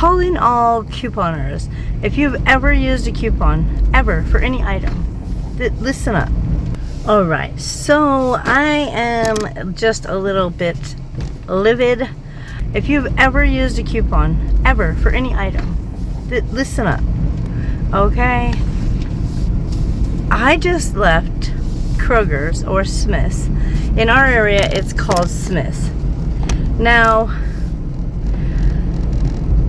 calling all couponers. If you've ever used a coupon, ever, for any item, listen up. Alright, so I am just a little bit livid. If you've ever used a coupon, ever, for any item, listen up. Okay? I just left Kroger's or Smith's. In our area, it's called Smith's. Now,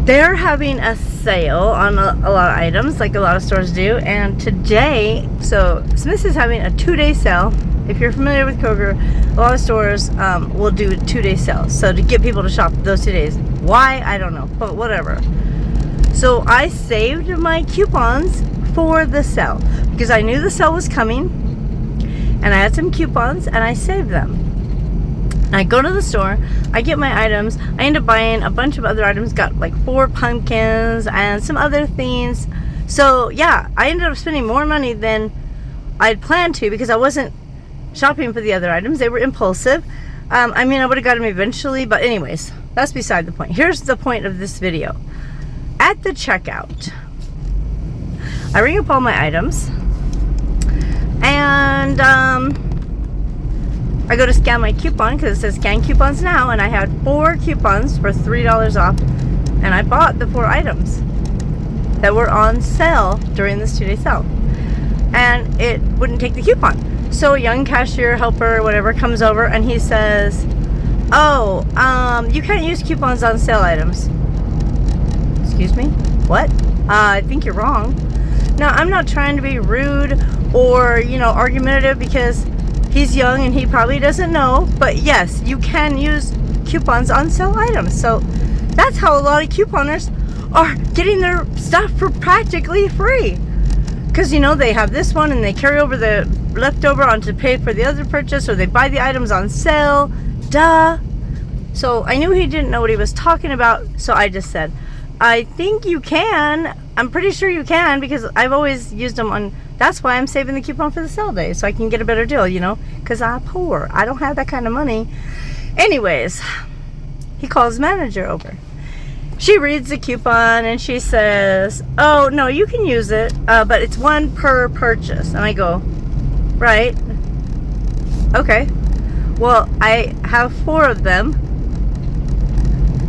they're having a sale on a lot of items, like a lot of stores do. And today, so Smith's is having a 2-day sale. If you're familiar with Kroger, a lot of stores will do 2-day sales. So to get people to shop those 2 days. Why? I don't know, but whatever. So I saved my coupons for the sale because I knew the sale was coming. And I had some coupons and I saved them. I go to the store, I get my items, I end up buying a bunch of other items, got like 4 pumpkins and some other things. So yeah, I ended up spending more money than I'd planned to because I wasn't shopping for the other items. They were impulsive. I mean, I would have got them eventually, but anyways, that's beside the point. Here's the point of this video. At the checkout, I ring up all my items and I go to scan my coupon because it says scan coupons now, and I had 4 coupons for $3 off, and I bought the 4 items that were on sale during this 2-day sale, and it wouldn't take the coupon. So a young cashier helper, whatever, comes over and he says, oh, you can't use coupons on sale items. Excuse me? What? I think you're wrong. Now, I'm not trying to be rude or, argumentative because he's young and he probably doesn't know, but yes, you can use coupons on sale items. So that's how a lot of couponers are getting their stuff for practically free. Because, they have this one and they carry over the leftover on to pay for the other purchase, or they buy the items on sale. Duh. So I knew he didn't know what he was talking about, so I just said, I think you can. I'm pretty sure you can because I've always used them on. That's why I'm saving the coupon for the sale day, so I can get a better deal, because I'm poor. I don't have that kind of money. Anyways, he calls manager over. She reads the coupon and she says, oh, no, you can use it, but it's 1 per purchase. And I go, right. Okay. Well, I have 4 of them.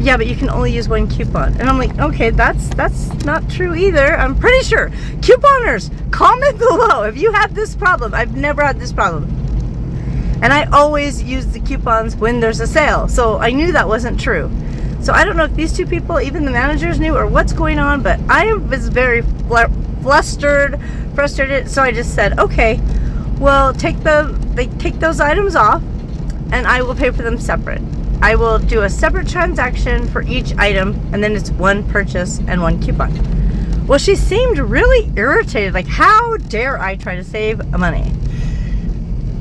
Yeah, but you can only use 1 coupon. And I'm like, okay, that's not true either. I'm pretty sure. Couponers, comment below if you have this problem. I've never had this problem. And I always use the coupons when there's a sale. So I knew that wasn't true. So I don't know if these 2 people, even the managers, knew or what's going on, but I was very frustrated. So I just said, okay, well, take those items off and I will pay for them separate. I will do a separate transaction for each item, and then it's 1 purchase and 1 coupon. Well, she seemed really irritated, like, how dare I try to save money?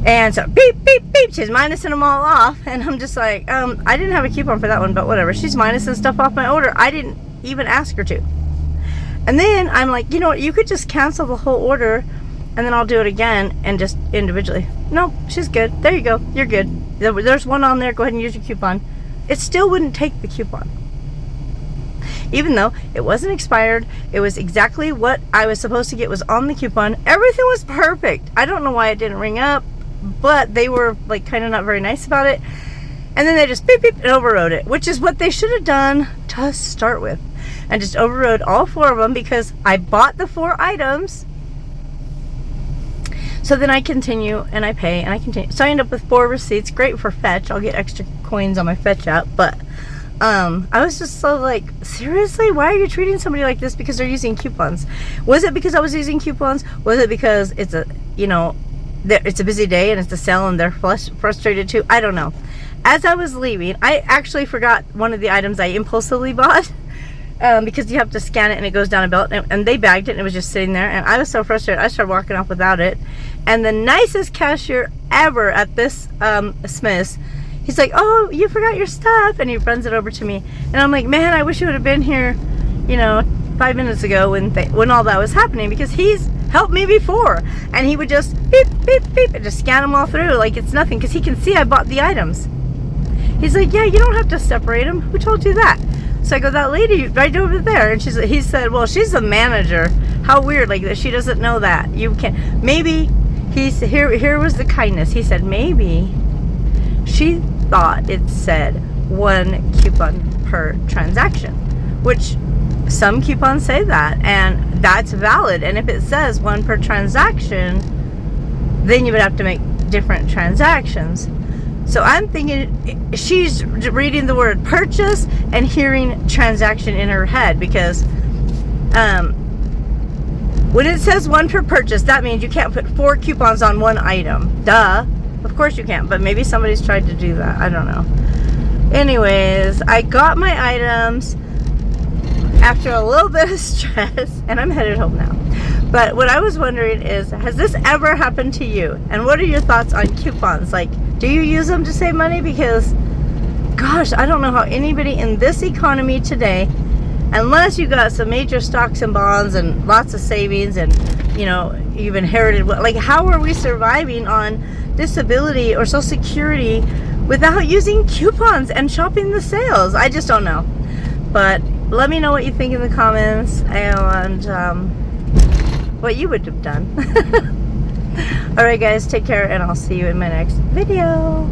And so, beep, beep, beep, she's minusing them all off, and I'm just like, I didn't have a coupon for that one, but whatever. She's minusing stuff off my order. I didn't even ask her to. And then I'm like, you know what, you could just cancel the whole order, and then I'll do it again, and just individually. No, she's good. There you go. You're good. There's 1 on there. Go ahead and use your coupon. It still wouldn't take the coupon. Even though it wasn't expired, it was exactly what I was supposed to get was on the coupon. Everything was perfect. I don't know why it didn't ring up, but they were like kind of not very nice about it. And then they just beep beep and overrode it, which is what they should have done to start with. And just overrode all 4 of them because I bought the 4 items. So then I continue and I pay and I continue. So I end up with 4 receipts. Great for fetch. I'll get extra coins on my fetch app. But I was just so like, seriously? Why are you treating somebody like this because they're using coupons? Was it because I was using coupons? Was it because it's a, it's a busy day and it's a sale and they're frustrated too? I don't know. As I was leaving, I actually forgot one of the items I impulsively bought. Because you have to scan it and it goes down a belt, and they bagged it and it was just sitting there, and I was so frustrated I started walking off without it. And the nicest cashier ever at this Smith's, he's like, oh, you forgot your stuff, and he runs it over to me, and I'm like, man, I wish you would have been here 5 minutes ago when all that was happening, because he's helped me before, and he would just beep beep beep and just scan them all through like it's nothing, because he can see I bought the items. He's like, yeah, you don't have to separate them. Who told you that? So I go, that lady right over there, and he said, well, she's the manager. How weird, like that she doesn't know that. You can't, maybe here was the kindness. He said maybe she thought it said 1 coupon per transaction, which some coupons say that, and that's valid. And if it says 1 per transaction, then you would have to make different transactions. So I'm thinking she's reading the word purchase and hearing transaction in her head, because when it says 1 per purchase, that means you can't put 4 coupons on 1 item. Duh. Of course you can't, but maybe somebody's tried to do that. I don't know. Anyways, I got my items after a little bit of stress, and I'm headed home now. But what I was wondering is, has this ever happened to you? And what are your thoughts on coupons? Like, do you use them to save money? Because, gosh, I don't know how anybody in this economy today, unless you got some major stocks and bonds and lots of savings and, you know, you've inherited, like, how are we surviving on disability or Social Security without using coupons and shopping the sales? I just don't know. But let me know what you think in the comments, and what you would have done. Alright guys, take care, and I'll see you in my next video.